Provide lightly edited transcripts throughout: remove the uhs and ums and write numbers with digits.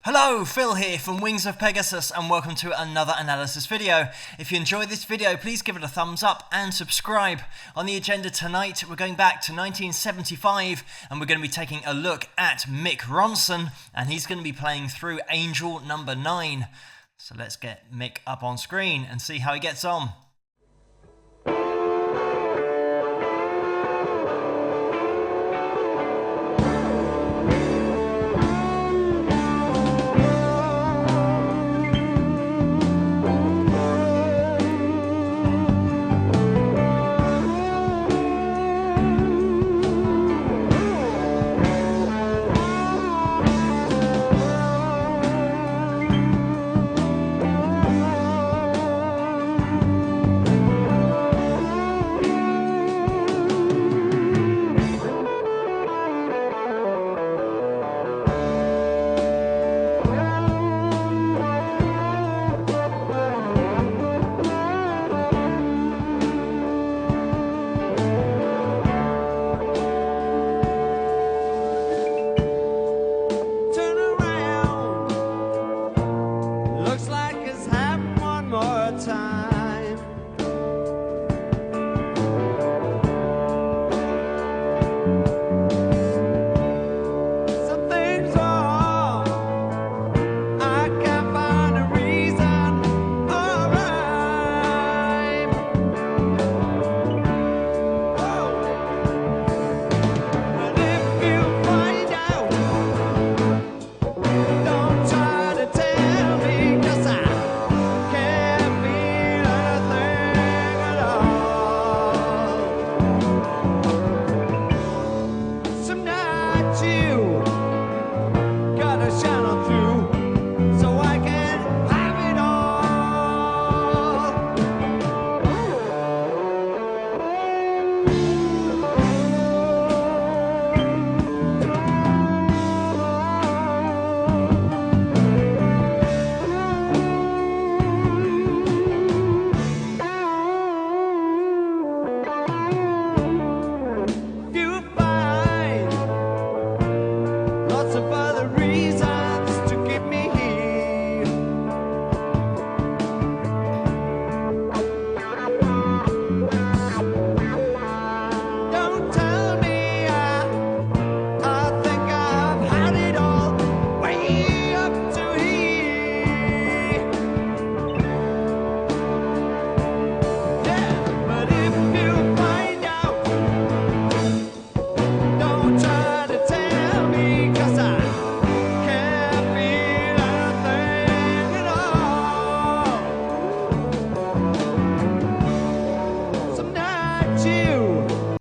Hello, Phil here from Wings of Pegasus and welcome to another analysis video. If you enjoyed this video, please give it a thumbs up and subscribe. On the agenda tonight, we're going back to 1975 and we're going to be taking a look at Mick Ronson, and he's going to be playing through Angel No.9. So let's get Mick up on screen and see how he gets on.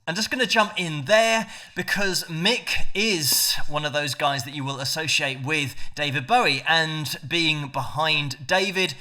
I'm just going to jump in there because Mick is one of those guys that you will associate with David Bowie and being behind David.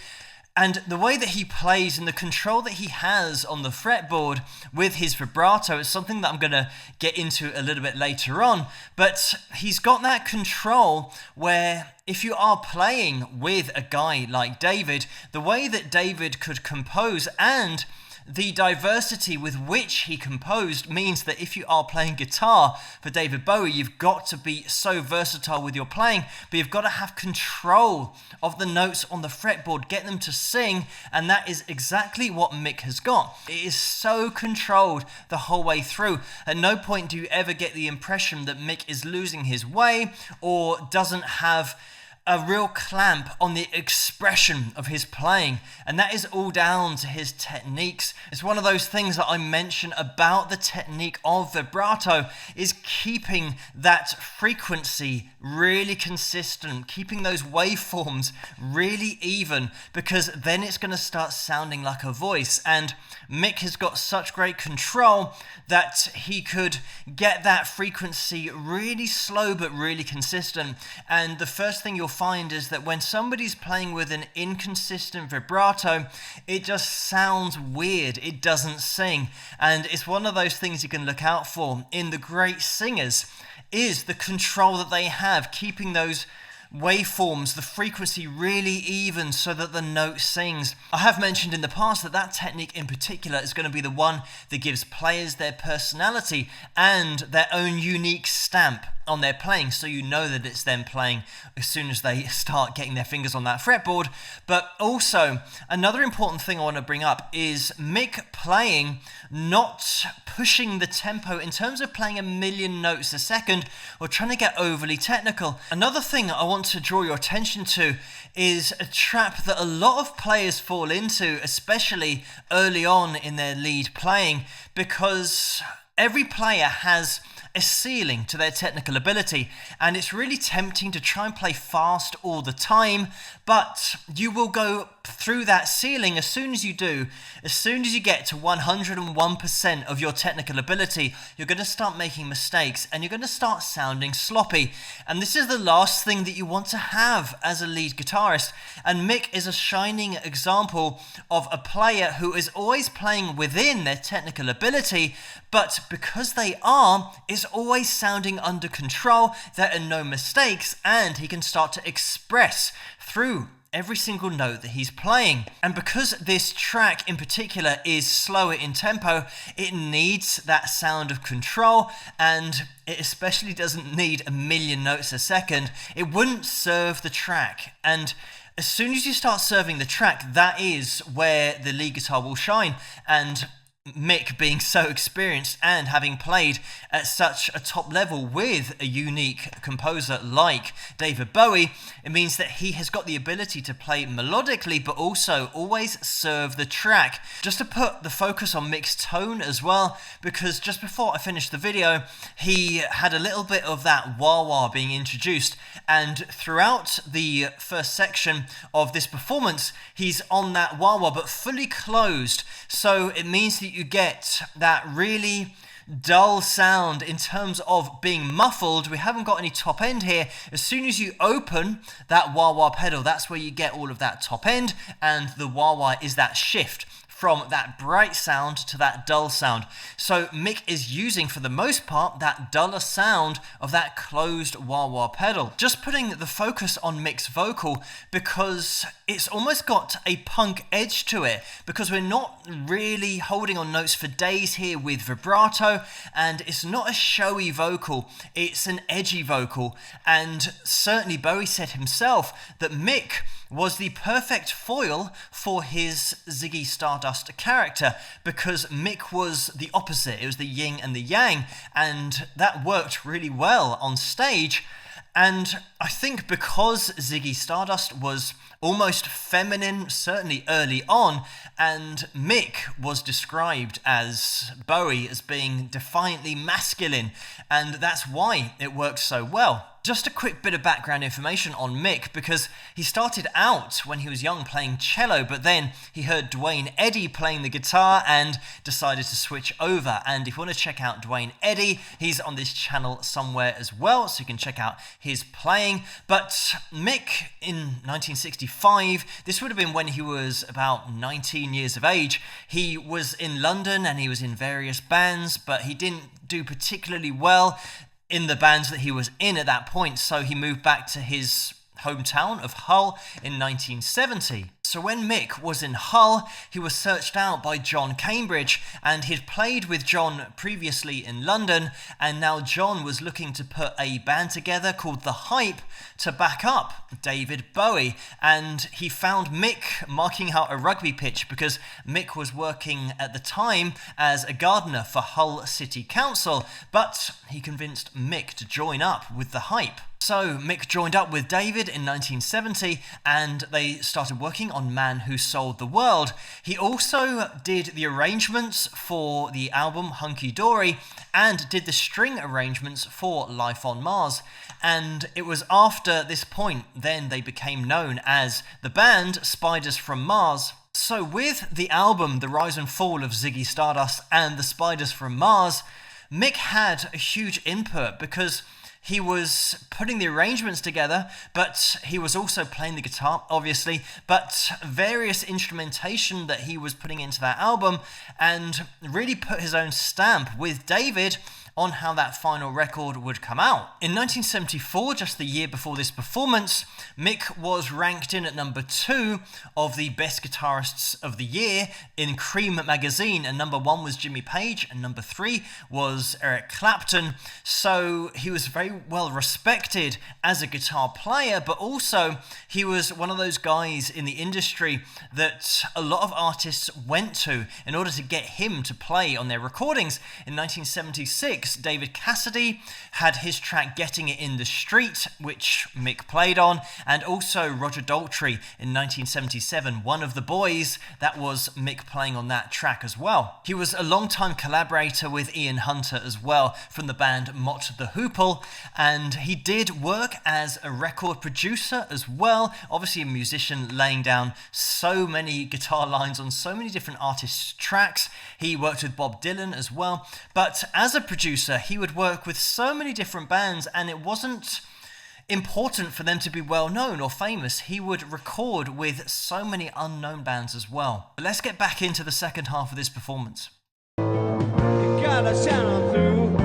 And the way that he plays and the control that he has on the fretboard with his vibrato is something that I'm going to get into a little bit later on. But he's got that control where if you are playing with a guy like David, the way that David could compose and the diversity with which he composed means that if you are playing guitar for David Bowie, you've got to be so versatile with your playing, but you've got to have control of the notes on the fretboard, get them to sing, and that is exactly what Mick has got. It is so controlled the whole way through. At no point do you ever get the impression that Mick is losing his way or doesn't have a real clamp on the expression of his playing, and that is all down to his techniques. It's one of those things that I mention about the technique of vibrato is keeping that frequency really consistent, keeping those waveforms really even, because then it's going to start sounding like a voice. And Mick has got such great control that he could get that frequency really slow but really consistent. And the first thing you'll find is that when somebody's playing with an inconsistent vibrato, it just sounds weird. It doesn't sing. And it's one of those things you can look out for in the great singers is the control that they have, keeping those waveforms, the frequency really even so that the note sings. I have mentioned in the past that that technique in particular is going to be the one that gives players their personality and their own unique stamp on their playing, so you know that it's them playing as soon as they start getting their fingers on that fretboard. But also, another important thing I want to bring up is Mick playing, not pushing the tempo in terms of playing a million notes a second or trying to get overly technical. Another thing I want to draw your attention to is a trap that a lot of players fall into, especially early on in their lead playing, because every player has a ceiling to their technical ability, and it's really tempting to try and play fast all the time, but you will go through that ceiling as soon as you do. As soon as you get to 101% of your technical ability, you're going to start making mistakes and you're going to start sounding sloppy. And this is the last thing that you want to have as a lead guitarist. And Mick is a shining example of a player who is always playing within their technical ability, but because they are, is always sounding under control. There are no mistakes, and he can start to express through every single note that he's playing. And because this track in particular is slower in tempo, it needs that sound of control, and it especially doesn't need a million notes a second. It wouldn't serve the track. And as soon as you start serving the track, that is where the lead guitar will shine. And Mick, being so experienced and having played at such a top level with a unique composer like David Bowie, it means that he has got the ability to play melodically but also always serve the track. Just to put the focus on Mick's tone as well, because just before I finished the video, he had a little bit of that wah-wah being introduced, and throughout the first section of this performance, he's on that wah-wah but fully closed, so it means that you get that really dull sound in terms of being muffled. We haven't got any top end here. As soon as you open that wah-wah pedal, that's where you get all of that top end, and the wah-wah is that shift from that bright sound to that dull sound. So Mick is using, for the most part, that duller sound of that closed wah-wah pedal. Just putting the focus on Mick's vocal, because it's almost got a punk edge to it, because we're not really holding on notes for days here with vibrato, and it's not a showy vocal, it's an edgy vocal. And certainly Bowie said himself that Mick was the perfect foil for his Ziggy Stardust character, because Mick was the opposite. It was the yin and the yang, and that worked really well on stage. And I think because Ziggy Stardust was almost feminine, certainly early on, and Mick was described as Bowie as being defiantly masculine, and that's why it worked so well. Just a quick bit of background information on Mick, because he started out when he was young playing cello, but then he heard Duane Eddy playing the guitar and decided to switch over. And if you want to check out Duane Eddy, he's on this channel somewhere as well, so you can check out his playing. But Mick, in 1965, this would have been when he was about 19 years of age, he was in London and he was in various bands, but he didn't do particularly well in the bands that he was in at that point, so he moved back to his hometown of Hull in 1970. So when Mick was in Hull, he was searched out by John Cambridge, and he'd played with John previously in London, and now John was looking to put a band together called The Hype to back up David Bowie. And he found Mick marking out a rugby pitch, because Mick was working at the time as a gardener for Hull City Council, but he convinced Mick to join up with The Hype. So Mick joined up with David in 1970, and they started working on Man Who Sold the World. He also did the arrangements for the album Hunky Dory and did the string arrangements for Life on Mars. And it was after this point then they became known as the band Spiders from Mars. So with the album The Rise and Fall of Ziggy Stardust and the Spiders from Mars, Mick had a huge input, because he was putting the arrangements together, but he was also playing the guitar, obviously, but various instrumentation that he was putting into that album, and really put his own stamp with David on how that final record would come out. In 1974, just the year before this performance, Mick was ranked in at number 2 of the best guitarists of the year in Cream magazine, and number 1 was Jimmy Page and number 3 was Eric Clapton. So he was very well respected as a guitar player, but also he was one of those guys in the industry that a lot of artists went to in order to get him to play on their recordings. In 1976, David Cassidy had his track Getting It in the Street, which Mick played on, and also Roger Daltrey in 1977, One of the Boys, that was Mick playing on that track as well. He was a long-time collaborator with Ian Hunter as well from the band Mott the Hoople, and he did work as a record producer as well, obviously a musician laying down so many guitar lines on so many different artists' tracks. He worked with Bob Dylan as well, but as a producer he would work with so many different bands, and it wasn't important for them to be well known or famous. He would record with so many unknown bands as well. But let's get back into the second half of this performance. You gotta channel through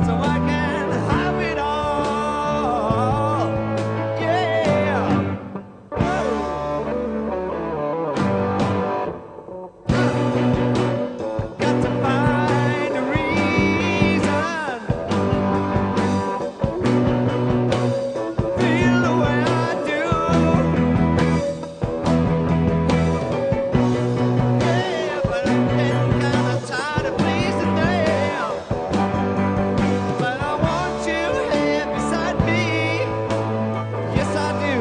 so I can have it all. Yeah. Got to find a reason. Feel the way I do. Yeah, but I'm getting kinda tired of pleasing them. But I want you here beside me. Yes, I do.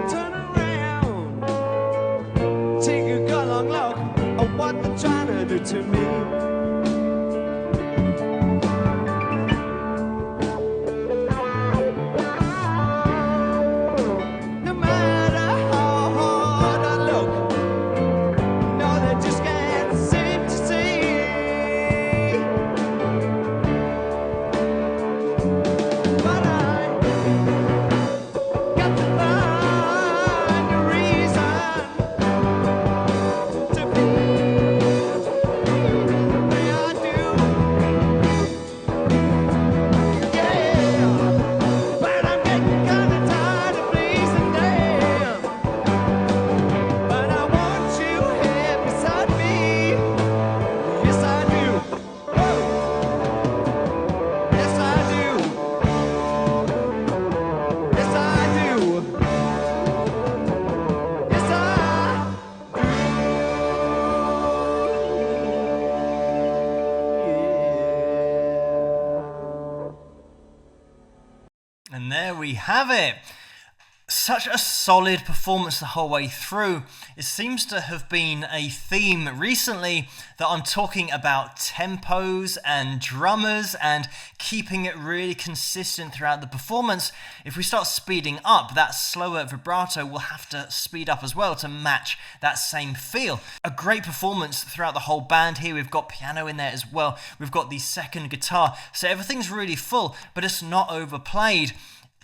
Turn around, take a good long look at what they're trying to do to me. No matter how hard I look, no, they just can't seem to see. But I got to find a reason to feel the way I do. Yeah, but I'm getting kinda tired of pleasing them. But I want you here beside me. Yes, I do. Whoa. Yes, I do. Yes, I do. Yes, I And there we have it. Such a solid performance the whole way through. It seems to have been a theme recently that I'm talking about tempos and drummers and keeping it really consistent throughout the performance. If we start speeding up, that slower vibrato will have to speed up as well to match that same feel. A great performance throughout the whole band here. We've got piano in there as well. We've got the second guitar. So everything's really full, but it's not overplayed.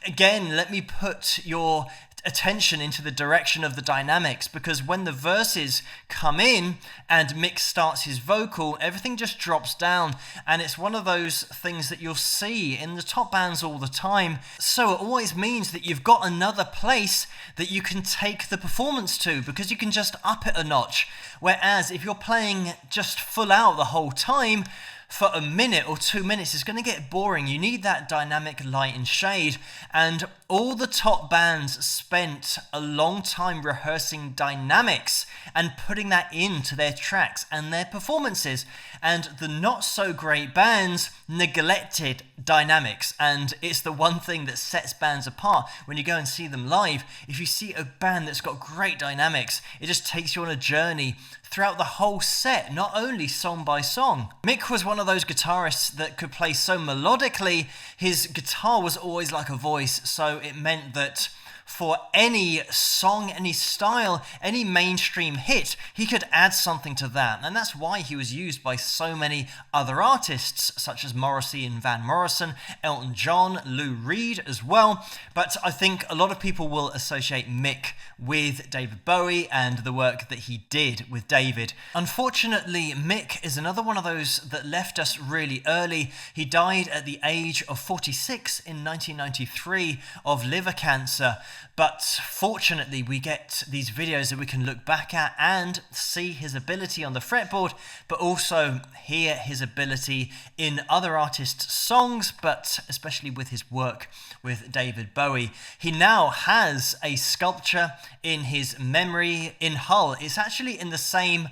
Again, let me put your attention into the direction of the dynamics, because when the verses come in and Mick starts his vocal, everything just drops down, and it's one of those things that you'll see in the top bands all the time. So it always means that you've got another place that you can take the performance to, because you can just up it a notch. Whereas if you're playing just full out the whole time, for a minute or 2 minutes, it's going to get boring. You need that dynamic light and shade. And all the top bands spent a long time rehearsing dynamics and putting that into their tracks and their performances. And the not so great bands neglected dynamics. And it's the one thing that sets bands apart when you go and see them live. If you see a band that's got great dynamics, it just takes you on a journey throughout the whole set, not only song by song. Mick was one of those guitarists that could play so melodically. His guitar was always like a voice, so it meant that for any song, any style, any mainstream hit, he could add something to that. And that's why he was used by so many other artists, such as Morrissey and Van Morrison, Elton John, Lou Reed as well. But I think a lot of people will associate Mick with David Bowie and the work that he did with David. Unfortunately, Mick is another one of those that left us really early. He died at the age of 46 in 1993 of liver cancer. But fortunately, we get these videos that we can look back at and see his ability on the fretboard, but also hear his ability in other artists' songs, but especially with his work with David Bowie. He now has a sculpture in his memory in Hull. It's actually in the same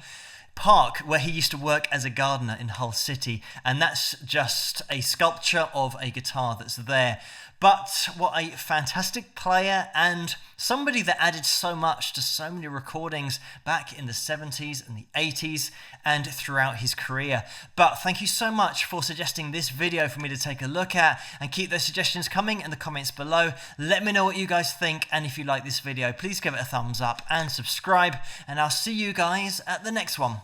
park where he used to work as a gardener in Hull City, and that's just a sculpture of a guitar that's there. But what a fantastic player, and somebody that added so much to so many recordings back in the 70s and the 80s and throughout his career. But thank you so much for suggesting this video for me to take a look at, and keep those suggestions coming in the comments below. Let me know what you guys think, and if you like this video, please give it a thumbs up and subscribe, and I'll see you guys at the next one.